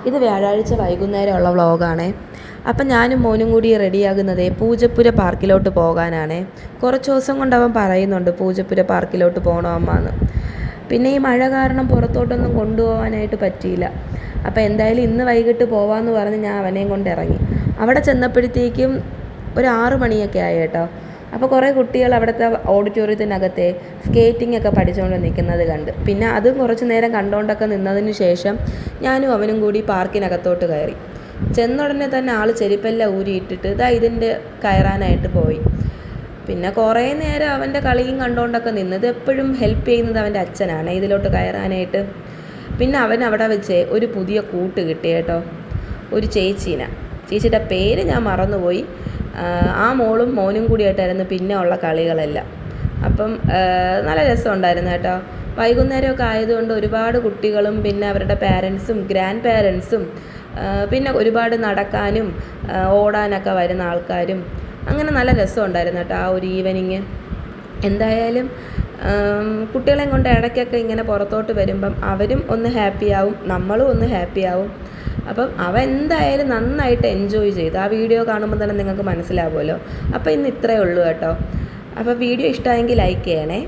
ഇത് വ്യാഴാഴ്ച വൈകുന്നേരമുള്ള വ്ളോഗാണേ. അപ്പം ഞാനും മോനും കൂടി റെഡിയാകുന്നതേ പൂജപ്പുര പാർക്കിലോട്ട് പോകാനാണേ. കുറച്ച് ദിവസം കൊണ്ട് അവൻ പറയുന്നുണ്ട് പൂജപ്പുര പാർക്കിലോട്ട് പോകണം അമ്മ എന്ന്. പിന്നെ ഈ മഴ കാരണം പുറത്തോട്ടൊന്നും കൊണ്ടുപോകാനായിട്ട് പറ്റിയില്ല. അപ്പോൾ എന്തായാലും ഇന്ന് വൈകിട്ട് പോകാമെന്ന് പറഞ്ഞ് ഞാൻ അവനെയും കൊണ്ട് ഇറങ്ങി. അവിടെ ചെന്നപ്പോഴത്തേക്കും ഒരു 6 മണിയൊക്കെ ആയി കേട്ടോ. അപ്പോൾ കുറേ കുട്ടികൾ അവിടുത്തെ ഓഡിറ്റോറിയത്തിനകത്തെ സ്കേറ്റിംഗ് ഒക്കെ പഠിച്ചുകൊണ്ട് നിൽക്കുന്നത് കണ്ട്. പിന്നെ അതും കുറച്ച് നേരം കണ്ടുകൊണ്ടൊക്കെ നിന്നതിന് ശേഷം ഞാനും അവനും കൂടി പാർക്കിനകത്തോട്ട് കയറി. ചെന്നുടനെ തന്നെ ആൾ ചെരുപ്പെല്ലാം ഊരിയിട്ടിട്ട് ഇതിൻ്റെ കയറാനായിട്ട് പോയി. പിന്നെ കുറേ നേരം അവൻ്റെ കളിയും കണ്ടുകൊണ്ടൊക്കെ നിന്നത്. എപ്പോഴും ഹെൽപ്പ് ചെയ്യുന്നത് അവൻ്റെ അച്ഛനാണ് ഇതിലോട്ട് കയറാനായിട്ട്. പിന്നെ അവൻ അവിടെ വെച്ച് ഒരു പുതിയ കൂട്ട് കിട്ടി കേട്ടോ, ഒരു ചേച്ചിയുടെ പേര് ഞാൻ മറന്നുപോയി. ആ മോളും മോനും കൂടിയായിട്ടായിരുന്നു പിന്നെ ഉള്ള കളികളെല്ലാം. അപ്പം നല്ല രസമുണ്ടായിരുന്നു കേട്ടോ. വൈകുന്നേരമൊക്കെ ആയതുകൊണ്ട് ഒരുപാട് കുട്ടികളും പിന്നെ അവരുടെ പാരൻസും ഗ്രാൻഡ് പാരൻസും പിന്നെ ഒരുപാട് നടക്കാനും ഓടാനൊക്കെ വരുന്ന ആൾക്കാരും, അങ്ങനെ നല്ല രസമുണ്ടായിരുന്നു കേട്ടോ ആ ഒരു ഈവനിങ്. എന്തായാലും കുട്ടികളെയും കൊണ്ട് ഇടയ്ക്കൊക്കെ ഇങ്ങനെ പുറത്തോട്ട് വരുമ്പം അവരും ഒന്ന് ഹാപ്പിയാവും, നമ്മളും ഒന്ന് ഹാപ്പിയാവും. അപ്പം അവൻ എന്തായാലും നന്നായിട്ട് എൻജോയ് ചെയ്തു. ആ വീഡിയോ കാണുമ്പോൾ തന്നെ നിങ്ങൾക്ക് മനസ്സിലാവുമല്ലോ. അപ്പോൾ ഇന്ന് ഇത്രയേ ഉള്ളൂ കേട്ടോ. അപ്പോൾ വീഡിയോ ഇഷ്ടമായെങ്കിൽ ലൈക്ക് ചെയ്യണേ.